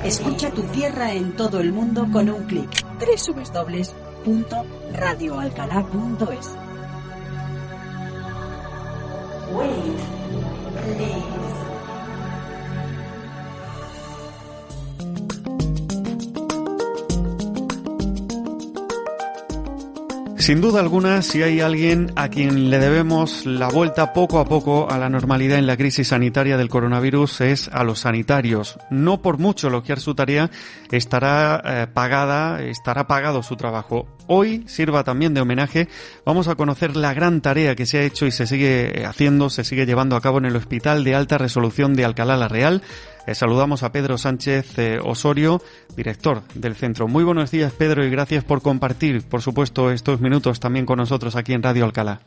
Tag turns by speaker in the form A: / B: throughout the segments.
A: Escucha tu tierra en todo el mundo con un clic. www.radioalcalá.es. Wait, please.
B: Sin duda alguna, si hay alguien a quien le debemos la vuelta poco a poco a la normalidad en la crisis sanitaria del coronavirus es a los sanitarios. No por mucho elogiar su tarea, estará pagado su trabajo. Hoy sirva también de homenaje. Vamos a conocer la gran tarea que se ha hecho y se sigue haciendo, se sigue llevando a cabo en el Hospital de Alta Resolución de Alcalá la Real. Saludamos a Pedro Sánchez Osorio, director del centro. Muy buenos días, Pedro, y gracias por compartir, por supuesto, estos minutos también con nosotros aquí en Radio Alcalá.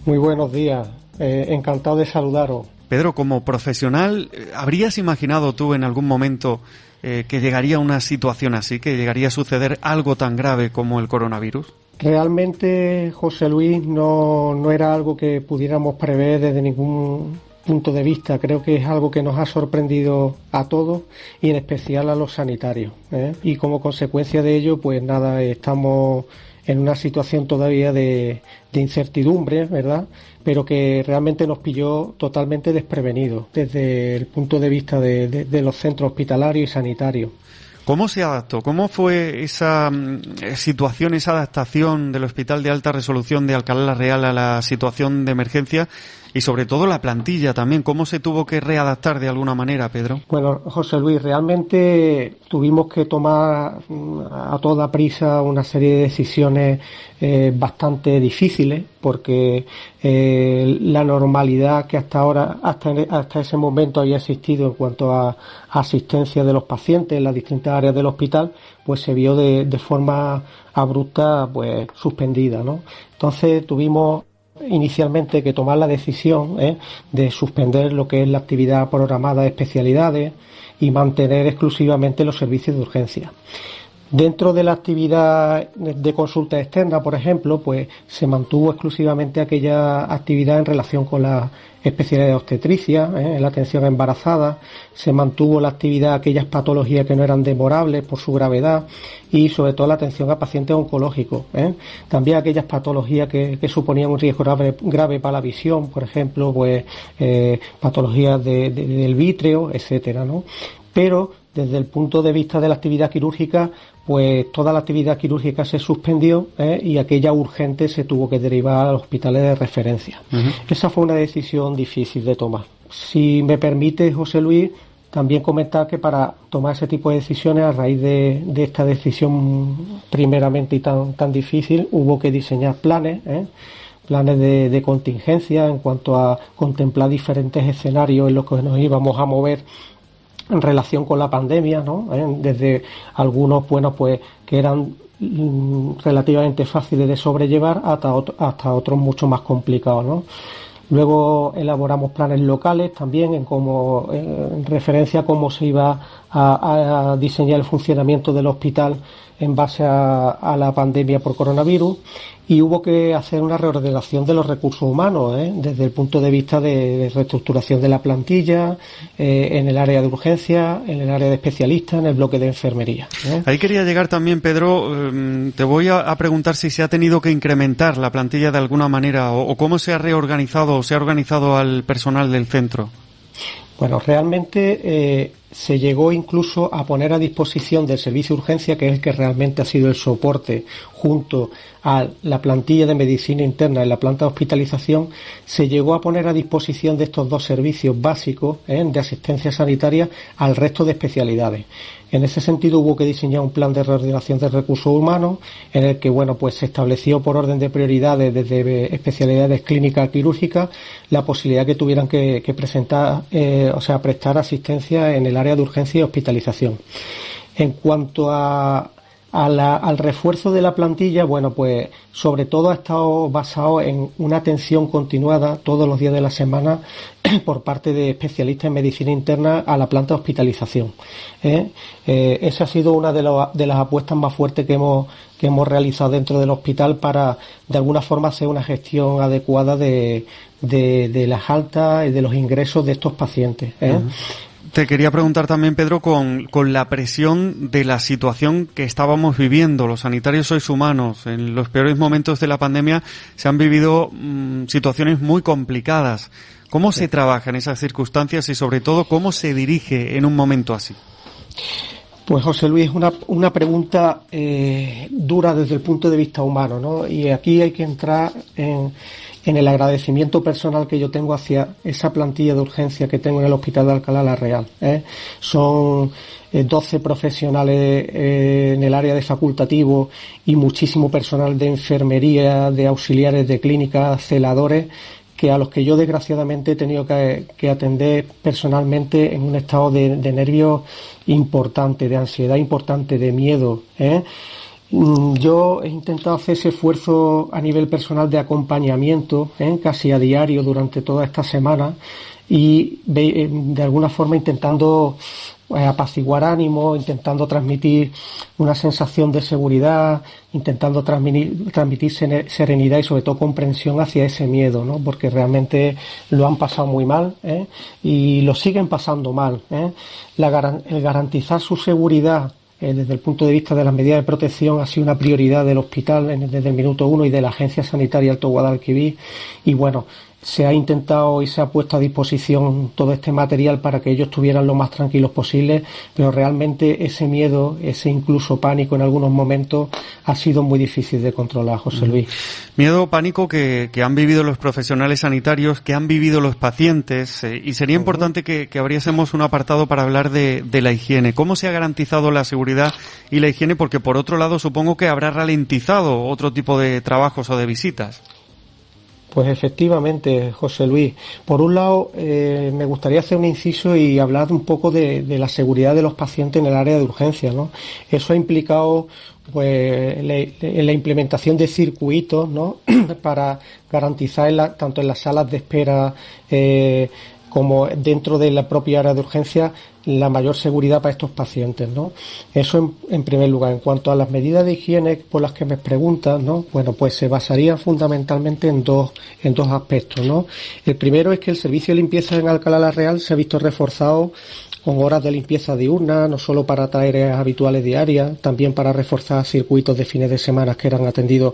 C: Muy buenos días, encantado de saludaros.
B: Pedro, como profesional, ¿habrías imaginado tú en algún momento que llegaría una situación así, que llegaría a suceder algo tan grave como el coronavirus?
C: Realmente, José Luis, no era algo que pudiéramos prever desde ningún punto de vista. Creo que es algo que nos ha sorprendido a todos y en especial a los sanitarios, y como consecuencia de ello, pues nada, estamos en una situación todavía de incertidumbre, ¿verdad? Pero que realmente nos pilló totalmente desprevenidos desde el punto de vista de los centros hospitalarios y sanitarios.
B: ¿Cómo se adaptó? ¿Cómo fue esa situación, esa adaptación del Hospital de Alta Resolución de Alcalá la Real a la situación de emergencia? Y sobre todo la plantilla también, ¿cómo se tuvo que readaptar de alguna manera, Pedro?
C: Bueno, José Luis, realmente tuvimos que tomar a toda prisa una serie de decisiones bastante difíciles, porque la normalidad que hasta ese momento había existido en cuanto a asistencia de los pacientes en las distintas áreas del hospital, pues se vio de forma abrupta, pues suspendida, ¿no? Entonces tuvimos inicialmente que tomar la decisión de suspender lo que es la actividad programada de especialidades y mantener exclusivamente los servicios de urgencia. Dentro de la actividad de consulta externa, por ejemplo, pues se mantuvo exclusivamente aquella actividad en relación con la especialidad de obstetricia, en la atención a embarazadas, se mantuvo la actividad aquellas patologías que no eran demorables por su gravedad y sobre todo la atención a pacientes oncológicos, también aquellas patologías que suponían un riesgo grave para la visión, por ejemplo, pues patologías del vítreo, etcétera, ¿no? Pero desde el punto de vista de la actividad quirúrgica, pues toda la actividad quirúrgica se suspendió y aquella urgente se tuvo que derivar a los hospitales de referencia. Uh-huh. Esa fue una decisión difícil de tomar. Si me permite, José Luis, también comentar que para tomar ese tipo de decisiones, a raíz de esta decisión primeramente y tan difícil, hubo que diseñar planes de contingencia en cuanto a contemplar diferentes escenarios en los que nos íbamos a mover en relación con la pandemia, ¿no? Desde algunos, bueno, pues que eran relativamente fáciles de sobrellevar hasta otros mucho más complicados, ¿no? Luego elaboramos planes locales también en referencia a cómo se iba a diseñar el funcionamiento del hospital en base a la pandemia por coronavirus, y hubo que hacer una reordenación de los recursos humanos, desde el punto de vista de reestructuración de la plantilla, en el área de urgencia, en el área de especialistas, en el bloque de enfermería.
B: Ahí quería llegar también, Pedro. Te voy a preguntar si se ha tenido que incrementar la plantilla de alguna manera o cómo se ha reorganizado o se ha organizado al personal del centro.
C: Bueno, realmente se llegó incluso a poner a disposición del servicio de urgencia, que es el que realmente ha sido el soporte, junto a la plantilla de medicina interna en la planta de hospitalización, se llegó a poner a disposición de estos dos servicios básicos de asistencia sanitaria al resto de especialidades. En ese sentido hubo que diseñar un plan de reordenación de recursos humanos en el que, bueno, pues se estableció por orden de prioridades desde especialidades clínicas quirúrgicas la posibilidad que tuvieran que prestar asistencia en el área de urgencia y hospitalización. En cuanto al refuerzo de la plantilla, bueno, pues sobre todo ha estado basado en una atención continuada todos los días de la semana por parte de especialistas en medicina interna a la planta de hospitalización. Esa ha sido una de las apuestas más fuertes que hemos realizado dentro del hospital para, de alguna forma, hacer una gestión adecuada de las altas y de los ingresos de estos pacientes. Uh-huh.
B: te quería preguntar también, Pedro, con la presión de la situación que estábamos viviendo. Los sanitarios sois humanos. En los peores momentos de la pandemia se han vivido situaciones muy complicadas. ¿Cómo se trabaja en esas circunstancias y, sobre todo, cómo se dirige en un momento así?
C: Pues, José Luis, una pregunta dura desde el punto de vista humano, ¿no? Y aquí hay que entrar en el agradecimiento personal que yo tengo hacia esa plantilla de urgencia que tengo en el Hospital de Alcalá la Real. Son 12 profesionales en el área de facultativo y muchísimo personal de enfermería, de auxiliares de clínica, celadores, que a los que yo desgraciadamente he tenido que atender personalmente en un estado de nervios importante, de ansiedad importante, de miedo. Yo he intentado hacer ese esfuerzo a nivel personal de acompañamiento, casi a diario durante toda esta semana, y de alguna forma intentando apaciguar ánimo, intentando transmitir una sensación de seguridad, intentando transmitir serenidad y sobre todo comprensión hacia ese miedo, ¿no? Porque realmente lo han pasado muy mal, y lo siguen pasando mal. El garantizar su seguridad desde el punto de vista de las medidas de protección ha sido una prioridad del hospital desde el minuto 1 y de la Agencia Sanitaria Alto Guadalquivir, y bueno, se ha intentado y se ha puesto a disposición todo este material para que ellos estuvieran lo más tranquilos posible, pero realmente ese miedo, ese incluso pánico en algunos momentos ha sido muy difícil de controlar, José Luis.
B: Miedo, pánico que han vivido los profesionales sanitarios, que han vivido los pacientes, y sería importante que abriésemos un apartado para hablar de la higiene. ¿Cómo se ha garantizado la seguridad y la higiene? Porque por otro lado supongo que habrá ralentizado otro tipo de trabajos o de visitas.
C: Pues efectivamente, José Luis. Por un lado, me gustaría hacer un inciso y hablar un poco de la seguridad de los pacientes en el área de urgencia, ¿no? Eso ha implicado pues la implementación de circuitos, ¿no? Para garantizar tanto en las salas de espera como dentro de la propia área de urgencia la mayor seguridad para estos pacientes, ¿no? Eso en primer lugar. En cuanto a las medidas de higiene por las que me preguntan, ¿no? Bueno, pues se basarían fundamentalmente en dos aspectos, ¿no? El primero es que el servicio de limpieza en Alcalá la Real se ha visto reforzado con horas de limpieza diurna, no solo para tareas habituales diarias, también para reforzar circuitos de fines de semana que eran atendidos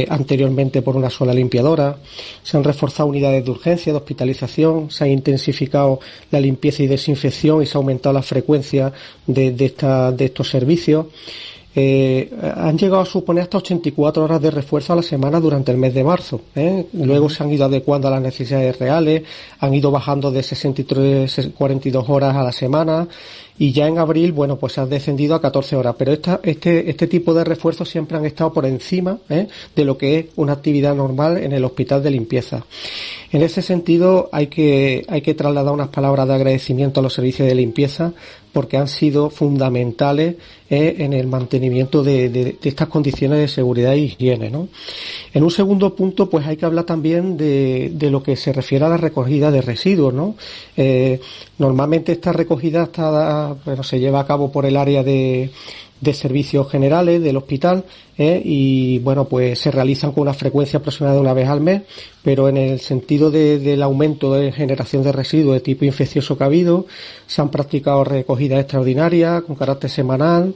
C: anteriormente por una sola limpiadora. Se han reforzado unidades de urgencia, de hospitalización, se ha intensificado la limpieza y desinfección y se ha aumentado la frecuencia de estos servicios. Han llegado a suponer hasta 84 horas de refuerzo a la semana durante el mes de marzo. Luego se han ido adecuando a las necesidades reales, han ido bajando de 63 a 42 horas a la semana, y ya en abril, bueno, pues se ha descendido a 14 horas. Pero este tipo de refuerzos siempre han estado por encima de lo que es una actividad normal en el hospital de limpieza. En ese sentido, hay que trasladar unas palabras de agradecimiento a los servicios de limpieza, porque han sido fundamentales en el mantenimiento de estas condiciones de seguridad e higiene, ¿no? En un segundo punto, pues hay que hablar también de lo que se refiere a la recogida de residuos, ¿no? Normalmente esta recogida se lleva a cabo por el área de servicios generales del hospital, y bueno, pues se realizan con una frecuencia aproximada de una vez al mes, pero en el sentido del aumento de generación de residuos de tipo infeccioso que ha habido, se han practicado recogidas extraordinarias con carácter semanal,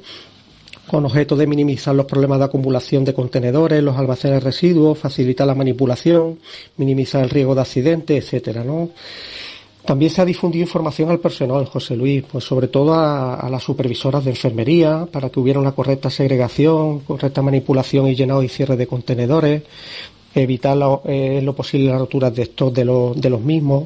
C: con objeto de minimizar los problemas de acumulación de contenedores, los almacenes de residuos, facilitar la manipulación, minimizar el riesgo de accidentes, etcétera, ¿no? También se ha difundido información al personal, José Luis, pues sobre todo a las supervisoras de enfermería, para que hubiera una correcta segregación, correcta manipulación y llenado y cierre de contenedores, evitar lo posible las roturas de stock de los mismos.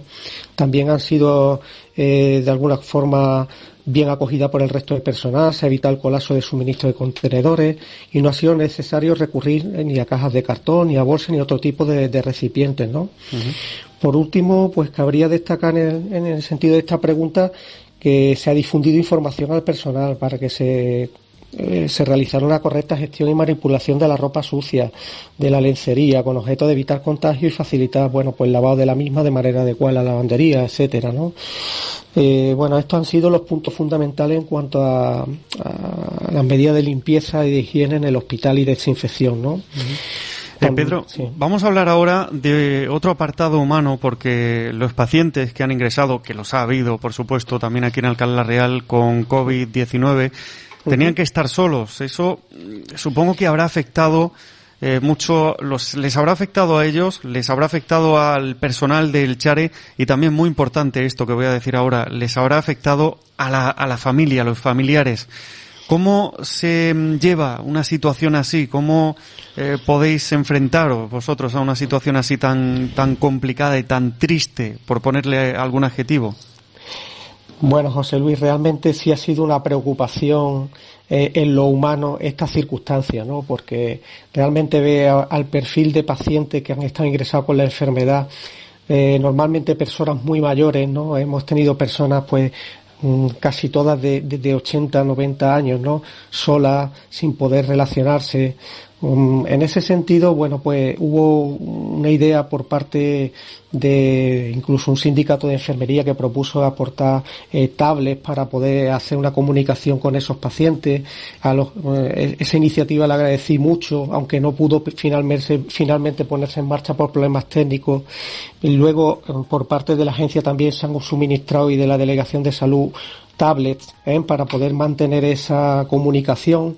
C: También han sido de alguna forma bien acogida por el resto del personal, se ha evitado el colapso de suministro de contenedores y no ha sido necesario recurrir ni a cajas de cartón, ni a bolsas, ni a otro tipo de recipientes, ¿no? Uh-huh. Por último, pues cabría destacar en el sentido de esta pregunta que se ha difundido información al personal para que se realizara una correcta gestión y manipulación de la ropa sucia, de la lencería, con objeto de evitar contagio y facilitar, bueno, pues el lavado de la misma de manera adecuada en la lavandería, etcétera, ¿no? Bueno, estos han sido los puntos fundamentales en cuanto a las medidas de limpieza y de higiene en el hospital y desinfección, ¿no? Uh-huh.
B: Pedro,
C: sí.
B: Vamos a hablar ahora de otro apartado humano, porque los pacientes que han ingresado, que los ha habido, por supuesto, también aquí en Alcalá la Real con COVID-19, tenían que estar solos. Eso supongo que habrá afectado mucho, les habrá afectado a ellos, les habrá afectado al personal del Chare y también, muy importante esto que voy a decir ahora, les habrá afectado a la familia, a los familiares. ¿Cómo se lleva una situación así? ¿Cómo podéis enfrentaros vosotros a una situación así tan complicada y tan triste, por ponerle algún adjetivo?
C: Bueno, José Luis, realmente sí ha sido una preocupación en lo humano esta circunstancia, ¿no? Porque realmente ve al perfil de pacientes que han estado ingresados con la enfermedad, normalmente personas muy mayores, ¿no? Hemos tenido personas, pues, casi todas de 80, 90 años, ¿no? Solas, sin poder relacionarse. En ese sentido, bueno, pues hubo una idea por parte de incluso un sindicato de enfermería que propuso aportar tablets para poder hacer una comunicación con esos pacientes. Esa iniciativa la agradecí mucho, aunque no pudo finalmente ponerse en marcha por problemas técnicos. Y luego, por parte de la agencia también se han suministrado, y de la Delegación de Salud, tablets para poder mantener esa comunicación.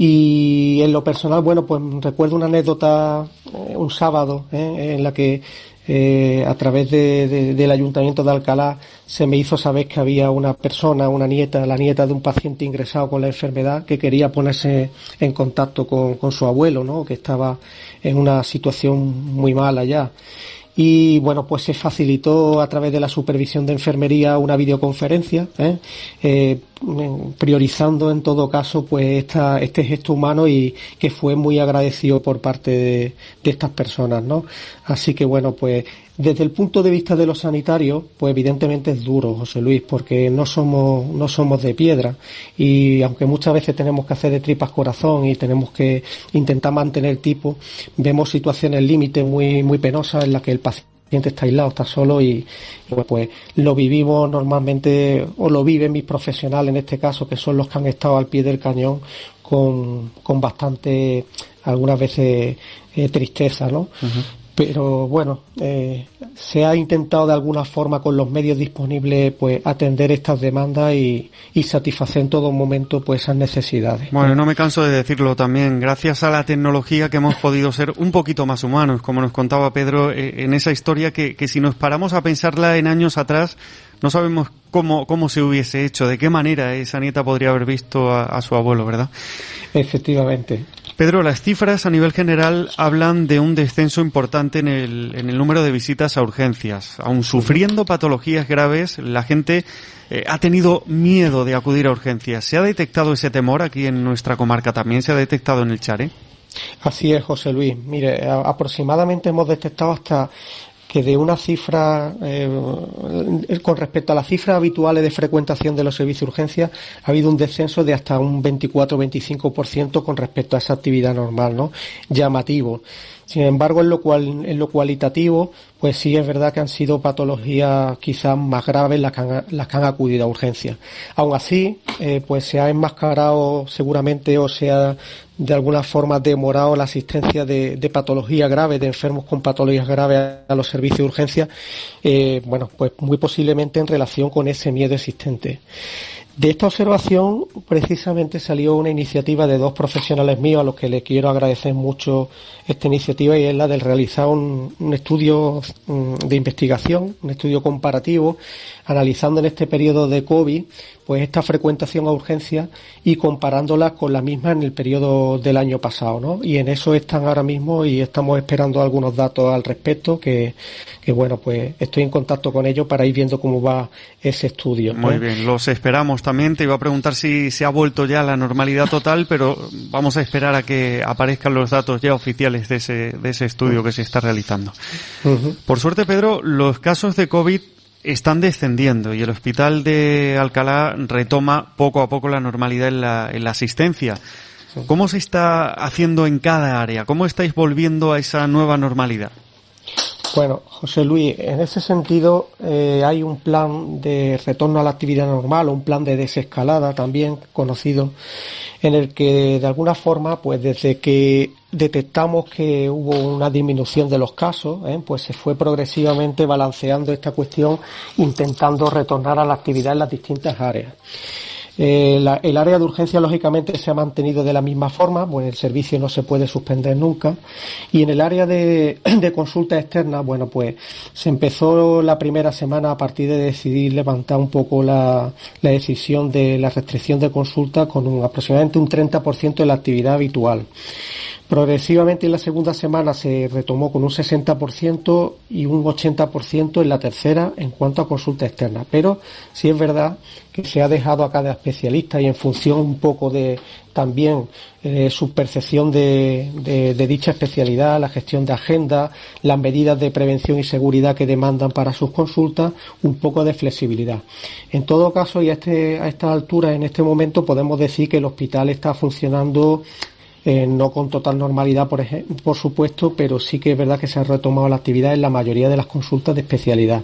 C: Y en lo personal, bueno, pues recuerdo una anécdota un sábado en la que a través del Ayuntamiento de Alcalá se me hizo saber que había una persona, la nieta de un paciente ingresado con la enfermedad, que quería ponerse en contacto con su abuelo, ¿no? Que estaba en una situación muy mala ya. Y bueno, pues se facilitó a través de la supervisión de enfermería una videoconferencia, priorizando en todo caso pues este gesto humano, y que fue muy agradecido por parte de estas personas, ¿no? Así que bueno, pues desde el punto de vista de los sanitarios, pues evidentemente es duro, José Luis, porque no somos de piedra, y aunque muchas veces tenemos que hacer de tripas corazón y tenemos que intentar mantener tipo, vemos situaciones límite muy, muy penosas en las que el paciente está aislado, está solo, y pues lo vivimos normalmente, o lo viven mis profesionales en este caso, que son los que han estado al pie del cañón con bastante, algunas veces, tristeza, ¿no? Uh-huh. Pero bueno, se ha intentado de alguna forma con los medios disponibles pues atender estas demandas y satisfacer en todo momento pues esas necesidades.
B: Bueno, no me canso de decirlo también, gracias a la tecnología que hemos podido ser un poquito más humanos, como nos contaba Pedro en esa historia que si nos paramos a pensarla en años atrás, no sabemos cómo se hubiese hecho, de qué manera esa nieta podría haber visto a su abuelo, ¿verdad?
C: Efectivamente.
B: Pedro, las cifras a nivel general hablan de un descenso importante en el número de visitas a urgencias. Aun sufriendo patologías graves, la gente ha tenido miedo de acudir a urgencias. ¿Se ha detectado ese temor aquí en nuestra comarca también? ¿Se ha detectado en el Chare?
C: Así es, José Luis. Mire, aproximadamente hemos detectado hasta que de una cifra, con respecto a las cifras habituales de frecuentación de los servicios de urgencia, ha habido un descenso de hasta un 24-25% con respecto a esa actividad normal, ¿no? Llamativo. Sin embargo, en lo cualitativo, pues sí es verdad que han sido patologías quizás más graves las que han acudido a urgencias. Aún así, pues se ha enmascarado seguramente, o sea, de alguna forma demorado la asistencia de patologías graves, de enfermos con patologías graves a los servicios de urgencia, bueno, pues muy posiblemente en relación con ese miedo existente. De esta observación precisamente salió una iniciativa de dos profesionales míos a los que les quiero agradecer mucho esta iniciativa, y es la de realizar un estudio de investigación, un estudio comparativo, analizando en este periodo de COVID pues esta frecuentación a urgencias y comparándolas con la misma en el periodo del año pasado, ¿no? Y en eso están ahora mismo, y estamos esperando algunos datos al respecto, que bueno, pues estoy en contacto con ellos para ir viendo cómo va ese estudio.
B: Muy bien, los esperamos también. Te iba a preguntar si se ha vuelto ya a la normalidad total, pero vamos a esperar a que aparezcan los datos ya oficiales de ese estudio que se está realizando. Uh-huh. Por suerte, Pedro, los casos de COVID están descendiendo y el hospital de Alcalá retoma poco a poco la normalidad en la asistencia. ¿Cómo se está haciendo en cada área? ¿Cómo estáis volviendo a esa nueva normalidad?
C: Bueno, José Luis, en ese sentido hay un plan de retorno a la actividad normal, un plan de desescalada también conocido, en el que de alguna forma, pues desde que detectamos que hubo una disminución de los casos, pues se fue progresivamente balanceando esta cuestión, intentando retornar a la actividad en las distintas áreas. El área de urgencia, lógicamente, se ha mantenido de la misma forma, pues el servicio no se puede suspender nunca. Y en el área de consulta externa, bueno, pues se empezó la primera semana a partir de decidir levantar un poco la decisión de la restricción de consulta con aproximadamente un 30% de la actividad habitual. Progresivamente en la segunda semana se retomó con un 60% y un 80% en la tercera en cuanto a consulta externa. Pero sí es verdad que se ha dejado a cada especialista y en función un poco de también su percepción de dicha especialidad, la gestión de agenda, las medidas de prevención y seguridad que demandan para sus consultas, un poco de flexibilidad. En todo caso, y a esta altura, en este momento, podemos decir que el hospital está funcionando no con total normalidad, por supuesto, pero sí que es verdad que se ha retomado la actividad en la mayoría de las consultas de especialidad.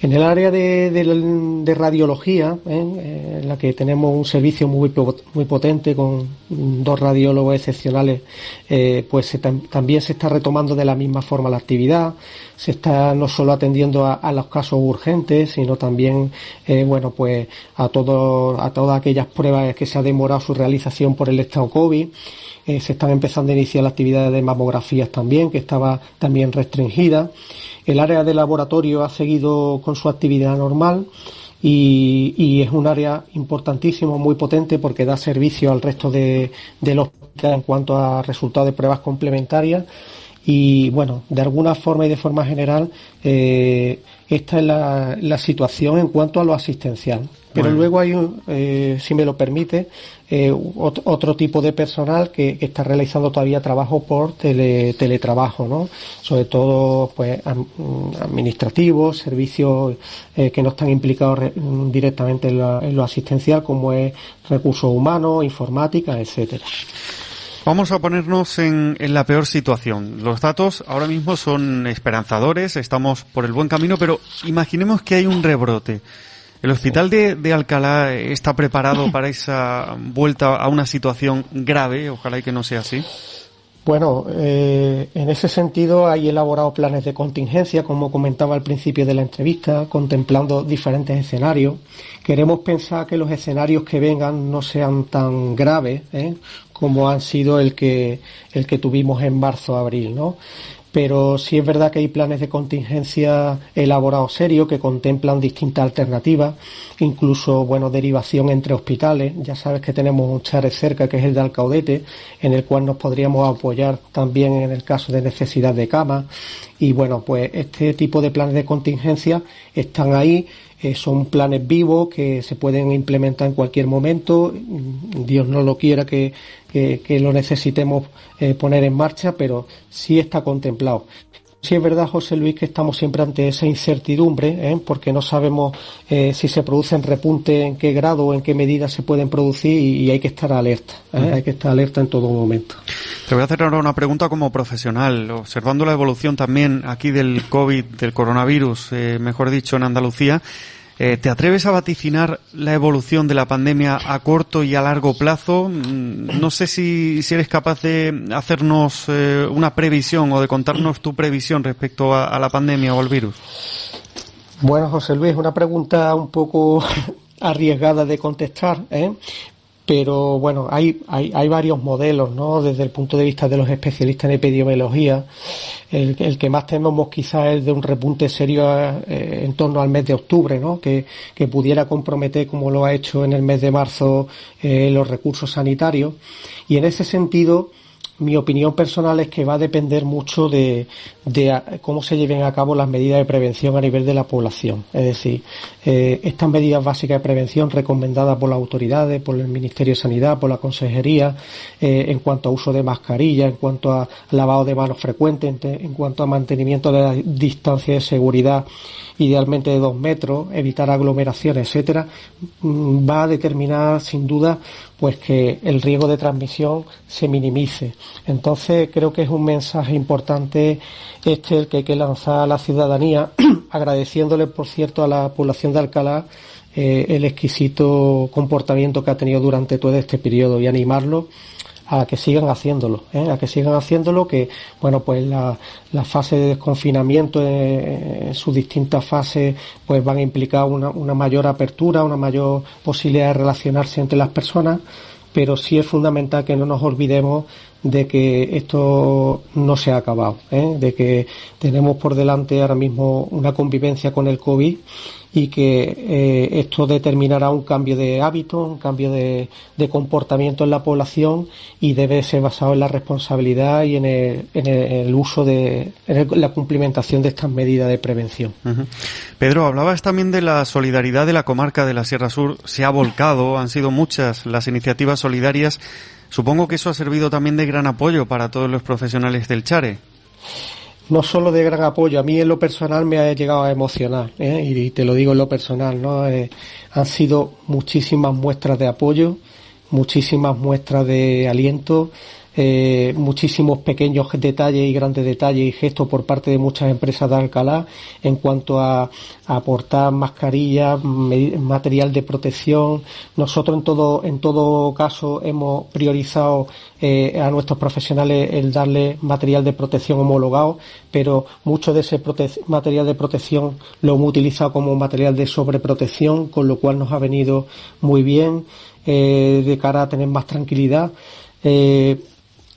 C: En el área de radiología, en la que tenemos un servicio muy potente con 2 radiólogos excepcionales, pues también se está retomando de la misma forma la actividad. Se está no solo atendiendo a los casos urgentes, sino también pues a todas aquellas pruebas que se ha demorado su realización por el estado COVID. Se están empezando a iniciar las actividades de mamografías también, que estaba también restringida. El área de laboratorio ha seguido con su actividad normal y es un área importantísimo, muy potente, porque da servicio al resto del hospital en cuanto a resultados de pruebas complementarias. Y bueno, de alguna forma y de forma general, esta es la situación en cuanto a lo asistencial. Pero luego hay, si me lo permite, otro tipo de personal que está realizando todavía trabajo por teletrabajo, ¿no? Sobre todo, pues, administrativos, servicios que no están implicados directamente en lo asistencial, como es recursos humanos, informática, etcétera.
B: Vamos a ponernos en la peor situación. Los datos ahora mismo son esperanzadores, estamos por el buen camino, pero imaginemos que hay un rebrote. ¿El hospital de Alcalá está preparado para esa vuelta a una situación grave? Ojalá y que no sea así.
C: Bueno, en ese sentido hay elaborado planes de contingencia, como comentaba al principio de la entrevista, contemplando diferentes escenarios. Queremos pensar que los escenarios que vengan no sean tan graves, como han sido el que tuvimos en marzo-abril, ¿no? Pero sí es verdad que hay planes de contingencia elaborados serios que contemplan distintas alternativas, incluso, derivación entre hospitales. Ya sabes que tenemos un CHARES cerca, que es el de Alcaudete, en el cual nos podríamos apoyar también en el caso de necesidad de cama. Y pues este tipo de planes de contingencia están ahí. Son planes vivos que se pueden implementar en cualquier momento. Dios no lo quiera que lo necesitemos poner en marcha, pero sí está contemplado. Sí es verdad, José Luis, que estamos siempre ante esa incertidumbre, porque no sabemos si se producen repuntes, en qué grado o en qué medida se pueden producir, y hay que estar alerta, hay que estar alerta en todo momento.
B: Te voy a hacer ahora una pregunta como profesional, observando la evolución también aquí del COVID, del coronavirus, mejor dicho, en Andalucía. ¿Te atreves a vaticinar la evolución de la pandemia a corto y a largo plazo? No sé si eres capaz de hacernos una previsión o de contarnos tu previsión respecto a la pandemia o al virus.
C: Bueno, José Luis, una pregunta un poco arriesgada de contestar, pero hay varios modelos, ¿no? Desde el punto de vista de los especialistas en epidemiología, el que más tememos quizás es de un repunte serio en torno al mes de octubre, ¿no? Que pudiera comprometer, como lo ha hecho en el mes de marzo, los recursos sanitarios. Y en ese sentido, mi opinión personal es que va a depender mucho de cómo se lleven a cabo las medidas de prevención a nivel de la población. Es decir, estas medidas básicas de prevención recomendadas por las autoridades, por el Ministerio de Sanidad, por la Consejería, en cuanto a uso de mascarilla, en cuanto a lavado de manos frecuente, en cuanto a mantenimiento de la distancia de seguridad, idealmente de 2 metros, evitar aglomeraciones, etcétera, va a determinar sin duda pues que el riesgo de transmisión se minimice. Entonces creo que es un mensaje importante el que hay que lanzar a la ciudadanía, agradeciéndole, por cierto, a la población de Alcalá el exquisito comportamiento que ha tenido durante todo este periodo, y animarlo a que sigan haciéndolo, que bueno, pues la fase de desconfinamiento en sus distintas fases pues van a implicar una mayor apertura, una mayor posibilidad de relacionarse entre las personas, pero sí es fundamental que no nos olvidemos de que esto no se ha acabado, de que tenemos por delante ahora mismo una convivencia con el COVID y que esto determinará un cambio de hábito, un cambio de comportamiento en la población, y debe ser basado en la responsabilidad y en el uso en la cumplimentación de estas medidas de prevención.
B: Uh-huh. Pedro, hablabas también de la solidaridad de la comarca de la Sierra Sur. Se ha volcado, han sido muchas las iniciativas solidarias. Supongo que eso ha servido también de gran apoyo para todos los profesionales del Chare.
C: No solo de gran apoyo, a mí en lo personal me ha llegado a emocionar, y te lo digo en lo personal, ¿no? Han sido muchísimas muestras de apoyo, muchísimas muestras de aliento, muchísimos pequeños detalles y grandes detalles y gestos por parte de muchas empresas de Alcalá en cuanto a aportar mascarillas, material de protección. Nosotros en todo caso hemos priorizado a nuestros profesionales el darle material de protección homologado, pero mucho de ese material de protección lo hemos utilizado como material de sobreprotección, con lo cual nos ha venido muy bien de cara a tener más tranquilidad.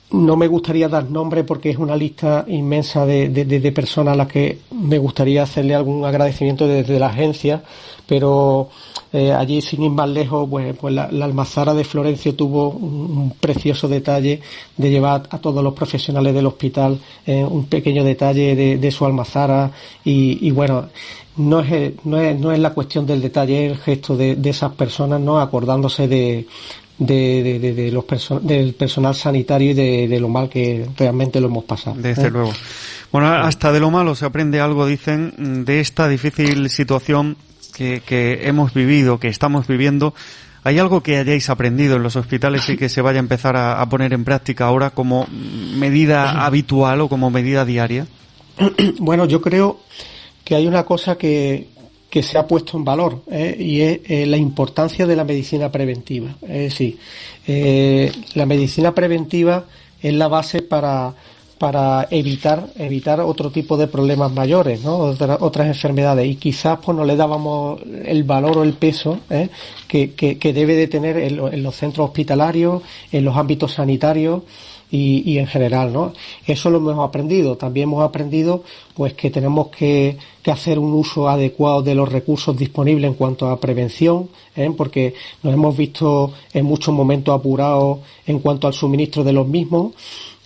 C: No me gustaría dar nombres porque es una lista inmensa de personas a las que me gustaría hacerle algún agradecimiento desde la agencia, pero allí, sin ir más lejos, pues la almazara de Florencio tuvo un precioso detalle de llevar a todos los profesionales del hospital un pequeño detalle de su almazara, y bueno, no es la cuestión del detalle, es el gesto de esas personas, ¿no? Acordándose del personal sanitario y de lo mal que realmente lo hemos pasado.
B: Desde luego. Bueno, hasta de lo malo se aprende algo, dicen, de esta difícil situación que hemos vivido, que estamos viviendo. ¿Hay algo que hayáis aprendido en los hospitales y que se vaya a empezar a poner en práctica ahora como medida habitual o como medida diaria?
C: Bueno, yo creo que hay una cosa que se ha puesto en valor, y es la importancia de la medicina preventiva. Sí, la medicina preventiva es la base para evitar otro tipo de problemas mayores, ¿no? Otras enfermedades, y quizás pues no le dábamos el valor o el peso que debe de tener en los centros hospitalarios, en los ámbitos sanitarios y en general, ¿no? Eso lo hemos aprendido. También hemos aprendido pues que tenemos que hacer un uso adecuado de los recursos disponibles en cuanto a prevención, porque nos hemos visto en muchos momentos apurados en cuanto al suministro de los mismos.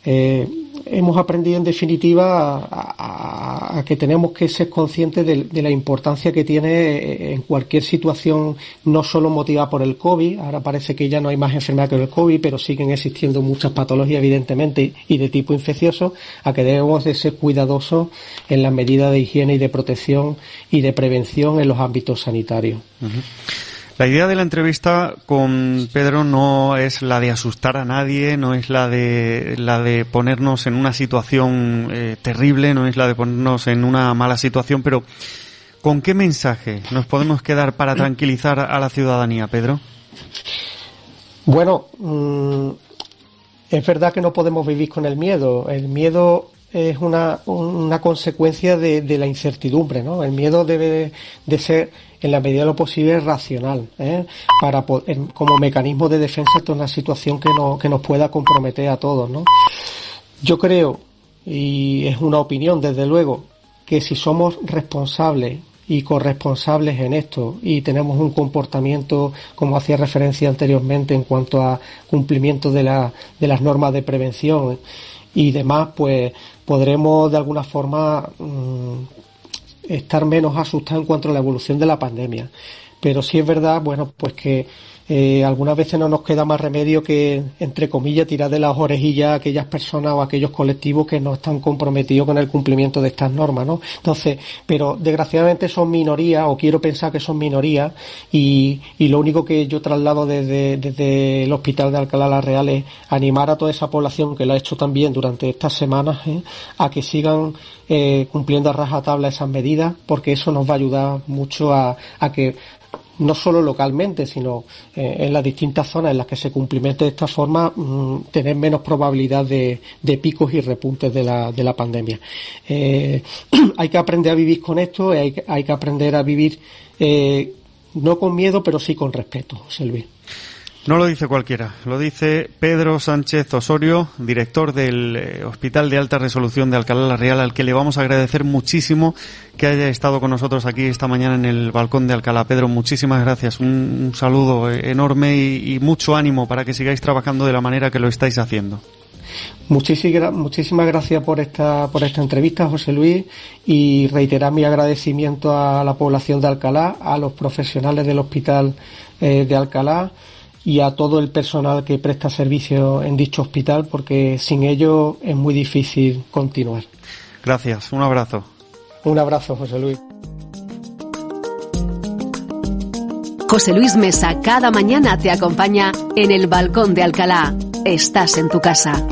C: Hemos aprendido en definitiva a que tenemos que ser conscientes de la importancia que tiene en cualquier situación, no solo motivada por el COVID. Ahora parece que ya no hay más enfermedad que el COVID, pero siguen existiendo muchas patologías evidentemente y de tipo infeccioso, a que debemos de ser cuidadosos en las medidas de higiene y de protección y de prevención en los ámbitos sanitarios.
B: Uh-huh. La idea de la entrevista con Pedro no es la de asustar a nadie, no es la de ponernos en una situación terrible, no es la de ponernos en una mala situación, pero ¿con qué mensaje nos podemos quedar para tranquilizar a la ciudadanía, Pedro?
C: Bueno, es verdad que no podemos vivir con el miedo. El miedo es una consecuencia de la incertidumbre, ¿no? El miedo debe de ser, en la medida de lo posible, racional, para como mecanismo de defensa ante una situación que nos pueda comprometer a todos, ¿no? Yo creo, y es una opinión desde luego, que si somos responsables y corresponsables en esto y tenemos un comportamiento, como hacía referencia anteriormente, en cuanto a cumplimiento de las normas de prevención y demás, pues podremos de alguna forma estar menos asustados en cuanto a la evolución de la pandemia. Pero sí es verdad, bueno, pues que algunas veces no nos queda más remedio que, entre comillas, tirar de las orejillas a aquellas personas o a aquellos colectivos que no están comprometidos con el cumplimiento de estas normas, ¿no? Entonces, pero desgraciadamente son minorías, o quiero pensar que son minorías, y lo único que yo traslado desde el Hospital de Alcalá la Real es animar a toda esa población, que lo ha hecho también durante estas semanas, a que sigan cumpliendo a rajatabla esas medidas, porque eso nos va a ayudar mucho a que no solo localmente, sino en las distintas zonas en las que se cumplimente de esta forma, tener menos probabilidad de picos y repuntes de la pandemia. Hay que aprender a vivir con esto, hay que aprender a vivir no con miedo, pero sí con respeto, José Luis.
B: No lo dice cualquiera, lo dice Pedro Sánchez Osorio, director del Hospital de Alta Resolución de Alcalá la Real, al que le vamos a agradecer muchísimo que haya estado con nosotros aquí esta mañana en el balcón de Alcalá. Pedro, muchísimas gracias, un saludo enorme y mucho ánimo para que sigáis trabajando de la manera que lo estáis haciendo.
C: Muchísimas gracias por esta entrevista, José Luis, y reiterar mi agradecimiento a la población de Alcalá, a los profesionales del Hospital de Alcalá y a todo el personal que presta servicio en dicho hospital, porque sin ello es muy difícil continuar.
B: Gracias, un abrazo.
C: Un abrazo, José Luis.
D: José Luis Mesa cada mañana te acompaña en el balcón de Alcalá. Estás en tu casa.